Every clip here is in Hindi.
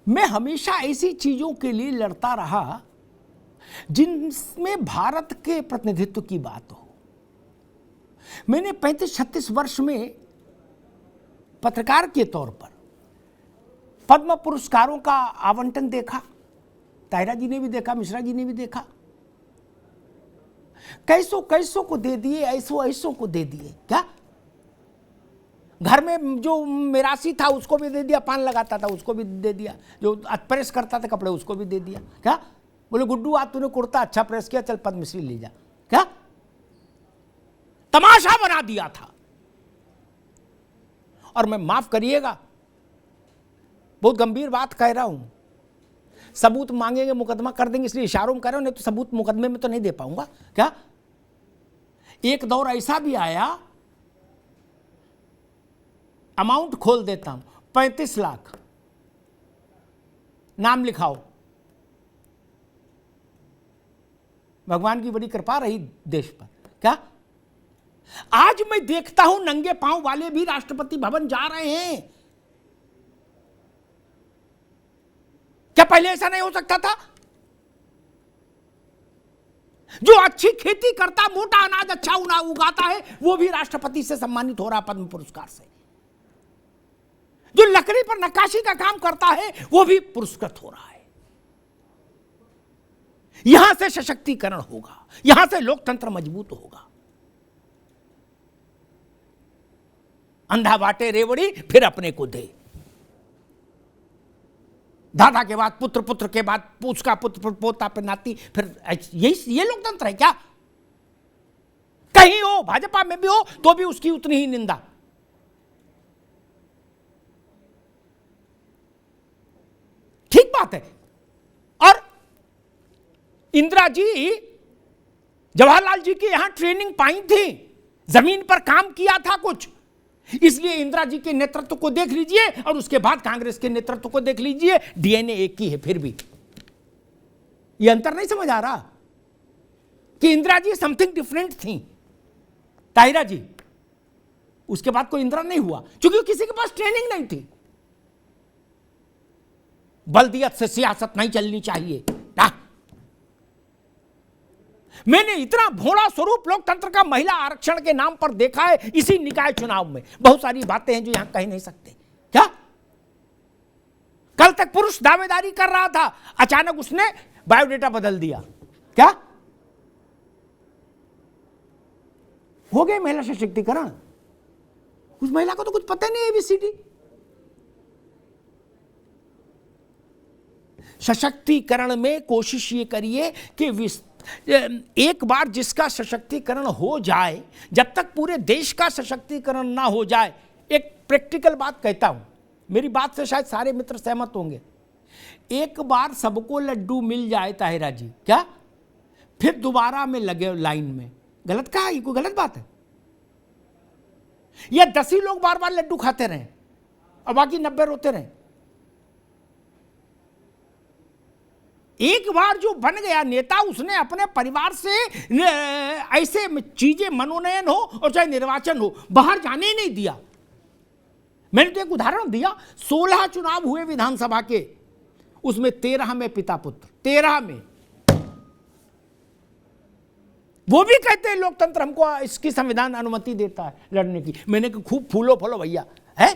मैं हमेशा ऐसी चीजों के लिए लड़ता रहा जिनमें भारत के प्रतिनिधित्व की बात हो। मैंने 35-36 वर्ष में पत्रकार के तौर पर पद्म पुरस्कारों का आवंटन देखा, ताहिरा जी ने भी देखा, मिश्रा जी ने भी देखा। कैसों कैसों को दे दिए, ऐसों ऐसों को दे दिए। क्या घर में जो मिरासी था उसको भी दे दिया, पान लगाता था उसको भी दे दिया, जो प्रेस करता था कपड़े उसको भी दे दिया। क्या बोले गुड्डू आज तूने कुर्ता अच्छा प्रेस किया, चल पद्मश्री ले जा। क्या तमाशा बना दिया था। और मैं माफ करिएगा, बहुत गंभीर बात कह रहा हूं, सबूत मांगेंगे मुकदमा कर देंगे इसलिए इशारों में कर रहा हूं, नहीं तो सबूत मुकदमे में तो नहीं दे पाऊंगा। क्या एक दौर ऐसा भी आया, अमाउंट खोल देता हूं, 35 लाख, नाम लिखाओ। भगवान की बड़ी कृपा रही देश पर। क्या आज मैं देखता हूं नंगे पांव वाले भी राष्ट्रपति भवन जा रहे हैं। क्या पहले ऐसा नहीं हो सकता था? जो अच्छी खेती करता, मोटा अनाज अच्छा उगाता है, वो भी राष्ट्रपति से सम्मानित हो रहा पद्म पुरस्कार से। जो लकड़ी पर नक्काशी का काम करता है वो भी पुरस्कृत हो रहा है। यहां से सशक्तिकरण होगा, यहां से लोकतंत्र मजबूत होगा। अंधा बांटे रेवड़ी फिर अपने को दे। दादा के बाद पुत्र, पुत्र के बाद उसका पुत्र, पोता पे नाती, फिर ये लोकतंत्र है क्या? कहीं हो, भाजपा में भी हो तो भी उसकी उतनी ही निंदा। ठीक बात है। और इंदिरा जी जवाहरलाल जी के यहां ट्रेनिंग पाई थी, जमीन पर काम किया था कुछ, इसलिए इंदिरा जी के नेतृत्व को देख लीजिए और उसके बाद कांग्रेस के नेतृत्व को देख लीजिए, डीएनए एक ही है। फिर भी यह अंतर नहीं समझ आ रहा कि इंदिरा जी समथिंग डिफरेंट थी, ताहिरा जी उसके बाद कोई इंदिरा नहीं हुआ क्योंकि किसी के पास ट्रेनिंग नहीं थी। बल्दियत से सियासत नहीं चलनी चाहिए। मैंने इतना भोला स्वरूप लोकतंत्र का महिला आरक्षण के नाम पर देखा है इसी निकाय चुनाव में। बहुत सारी बातें हैं जो यहां कह नहीं सकते। क्या कल तक पुरुष दावेदारी कर रहा था, अचानक उसने बायोडेटा बदल दिया। क्या हो गए महिला सशक्तिकरण? उस महिला को तो कुछ पता नहीं एबीसीडी। सशक्तिकरण में कोशिश ये करिए कि एक बार जिसका सशक्तिकरण हो जाए, जब तक पूरे देश का सशक्तिकरण ना हो जाए, एक प्रैक्टिकल बात कहता हूं, मेरी बात से शायद सारे मित्र सहमत होंगे। एक बार सबको लड्डू मिल जाए ताहिरा जी, क्या फिर दोबारा में लगे लाइन में? गलत कहा? ये कोई गलत बात है? या 10 ही लोग बार बार लड्डू खाते रहे और बाकी 90 रोते रहे? एक बार जो बन गया नेता, उसने अपने परिवार से ऐसे चीजें मनोनयन हो और चाहे निर्वाचन हो बाहर जाने ही नहीं दिया। मैंने तो एक उदाहरण दिया, 16 चुनाव हुए विधानसभा के, उसमें 13 में पिता पुत्र, 13 में। वो भी कहते हैं लोकतंत्र हमको इसकी संविधान अनुमति देता है लड़ने की। मैंने कहा खूब फूलो फलो भैया, है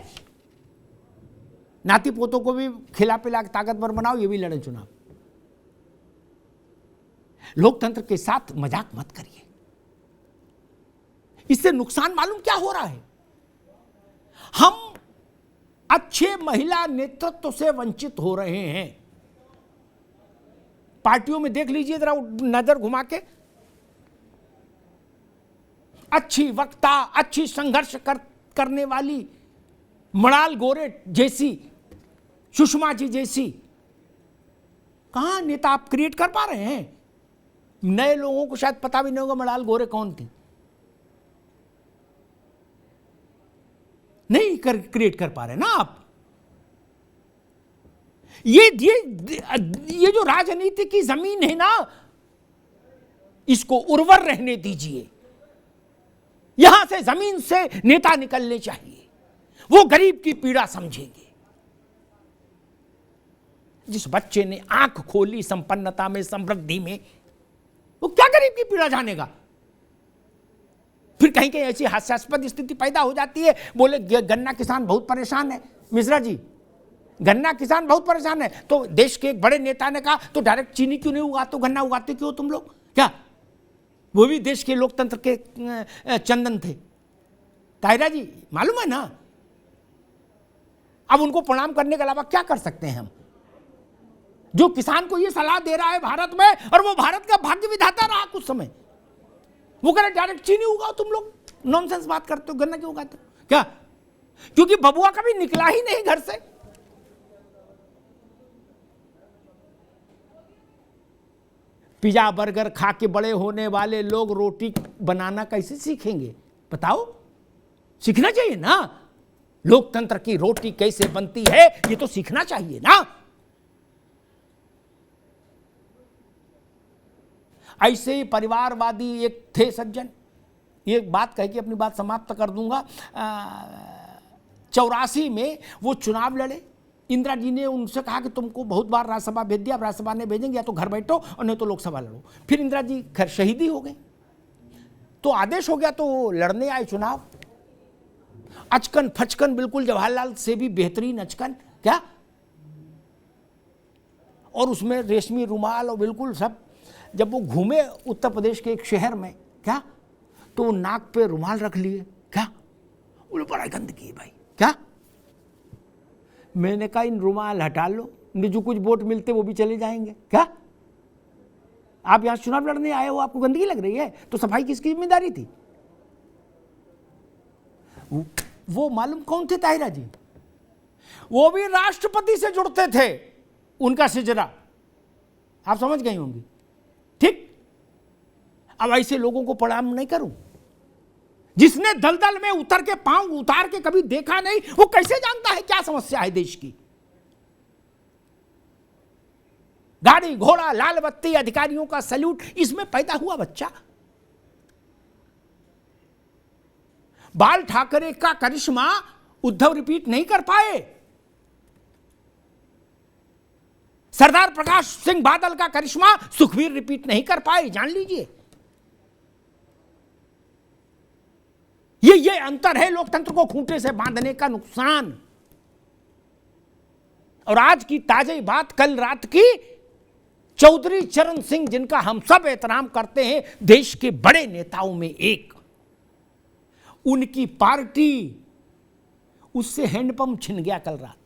नाती पोतों को भी खिला पिला ताकतवर बनाओ, ये भी लड़े चुनाव। लोकतंत्र के साथ मजाक मत करिए, इससे नुकसान मालूम क्या हो रहा है? हम अच्छे महिला नेतृत्व से वंचित हो रहे हैं। पार्टियों में देख लीजिए जरा नजर घुमा के, अच्छी वक्ता, अच्छी संघर्ष करने वाली मृणाल गोरे जैसी, सुषमा जी जैसी, कहां नेता आप क्रिएट कर पा रहे हैं? नए लोगों को शायद पता भी नहीं होगा मृणाल गोरे कौन थी, नहीं क्रिएट कर पा रहे ना आप। ये जो राजनीति की जमीन है ना, इसको उर्वर रहने दीजिए। यहां से जमीन से नेता निकलने चाहिए, वो गरीब की पीड़ा समझेंगे। जिस बच्चे ने आंख खोली संपन्नता में, समृद्धि में, वो क्या गरीब की पीड़ा जानेगा? फिर कहीं कहीं ऐसी हास्यास्पद स्थिति पैदा हो जाती है, बोले गन्ना किसान बहुत परेशान है। मिश्रा जी, गन्ना किसान बहुत परेशान है, तो देश के एक बड़े नेता ने कहा तो डायरेक्ट चीनी क्यों नहीं उगाते, गन्ना उगाते क्यों तुम लोग? क्या वो भी देश के लोकतंत्र के चंदन थे? ताहिरा जी, मालूम है ना? अब उनको प्रणाम करने के अलावा क्या कर सकते हैं हम? जो किसान को ये सलाह दे रहा है भारत में, और वो भारत का भाग्य विधाता रहा कुछ समय, वो कह रहे डायरेक्ट चीनी उगाओ, तुम लोग नॉनसेंस बात करते हो, गन्ना क्यों उगाते हो? क्या? क्योंकि बबुआ कभी निकला ही नहीं घर से। पिज्जा बर्गर खा के बड़े होने वाले लोग रोटी बनाना कैसे सीखेंगे? बताओ, सीखना चाहिए ना। लोकतंत्र की रोटी कैसे बनती है ये तो सीखना चाहिए ना। ऐसे ही परिवारवादी एक थे सज्जन, ये बात कह के अपनी बात समाप्त कर दूंगा। 84 में वो चुनाव लड़े, इंदिरा जी ने उनसे कहा कि तुमको बहुत बार राज्यसभा भेज दिया, अब राज्यसभा ने भेजेंगे, या तो घर बैठो और नहीं तो लोकसभा लड़ो। फिर इंदिरा जी खैर शहीदी हो गई, तो आदेश हो गया, तो लड़ने आए चुनाव। अचकन फचकन, बिल्कुल जवाहरलाल से भी बेहतरीन अचकन, क्या? और उसमें रेशमी रुमाल और बिल्कुल सब। जब वो घूमे उत्तर प्रदेश के एक शहर में, क्या, तो नाक पे रुमाल रख लिए, क्या? बोले बड़ा गंदगी है भाई, क्या? मैंने कहा इन रुमाल हटा लो, जो कुछ वोट मिलते वो भी चले जाएंगे, क्या? आप यहां चुनाव लड़ने आए हो, आपको गंदगी लग रही है, तो सफाई किसकी जिम्मेदारी थी? वो मालूम कौन थे ताहिरा जी? वो भी राष्ट्रपति से जुड़ते थे, उनका सिजरा, आप समझ गई होंगी, ठीक? अब ऐसे लोगों को प्रणाम नहीं करूं? जिसने दलदल में उतर के पांव उतार के कभी देखा नहीं, वो कैसे जानता है क्या समस्या है देश की? गाड़ी घोड़ा लाल बत्ती अधिकारियों का सैल्यूट, इसमें पैदा हुआ बच्चा। बाल ठाकरे का करिश्मा उद्धव रिपीट नहीं कर पाए, सरदार प्रकाश सिंह बादल का करिश्मा सुखबीर रिपीट नहीं कर पाए, जान लीजिए। ये अंतर है लोकतंत्र को खूंटे से बांधने का नुकसान। और आज की ताजा बात कल रात की, चौधरी चरण सिंह, जिनका हम सब एहतराम करते हैं, देश के बड़े नेताओं में एक, उनकी पार्टी, उससे हैंडपंप छिन गया कल रात।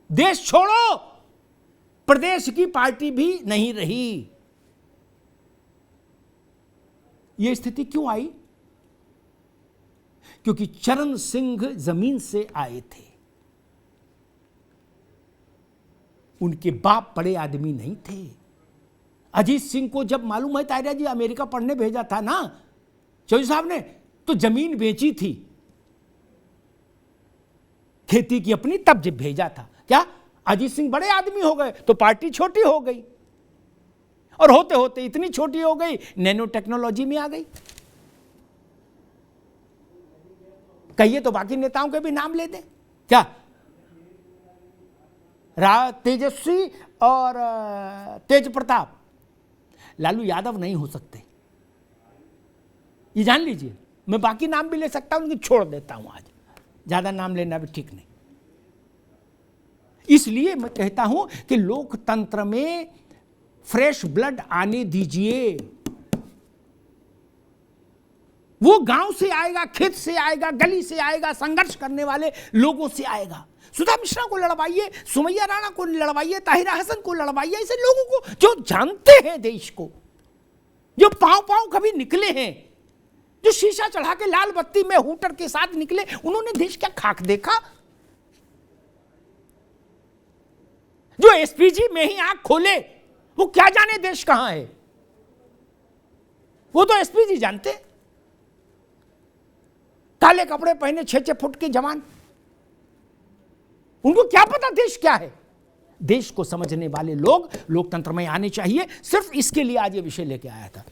देश छोड़ो, प्रदेश की पार्टी भी नहीं रही। यह स्थिति क्यों आई? क्योंकि चरण सिंह जमीन से आए थे, उनके बाप बड़े आदमी नहीं थे। अजीत सिंह को जब मालूम है ताहिरा जी अमेरिका पढ़ने भेजा था ना चौधरी साहब ने, तो जमीन बेची थी खेती की अपनी, तब जब भेजा था। क्या अजीत सिंह बड़े आदमी हो गए तो पार्टी छोटी हो गई, और होते होते इतनी छोटी हो गई नैनो टेक्नोलॉजी में आ गई। कहिए तो बाकी नेताओं के भी नाम ले दें, क्या? तेजस्वी और तेज प्रताप, लालू यादव नहीं हो सकते, ये जान लीजिए। मैं बाकी नाम भी ले सकता हूं, लेकिन छोड़ देता हूं, आज ज्यादा नाम लेना भी ठीक नहीं। इसलिए मैं कहता हूं कि लोकतंत्र में फ्रेश ब्लड आने दीजिए। वो गांव से आएगा, खेत से आएगा, गली से आएगा, संघर्ष करने वाले लोगों से आएगा। सुधा मिश्रा को लड़वाइए, सुमैया राणा को लड़वाइए, ताहिरा हसन को लड़वाइए, ऐसे लोगों को जो जानते हैं देश को, जो पांव पांव कभी निकले हैं, जो शीशा चढ़ा के लाल बत्ती में हूटर के साथ निकले, उन्होंने देश क्या खाक देखा? जो एसपीजी में ही आंख खोले, वो क्या जाने देश कहां है? वो तो एसपीजी जानते। काले कपड़े पहने 6-6 फुट के जवान, उनको क्या पता देश क्या है? देश को समझने वाले लोग लोकतंत्र में आने चाहिए। सिर्फ इसके लिए आज ये विषय लेके आया था।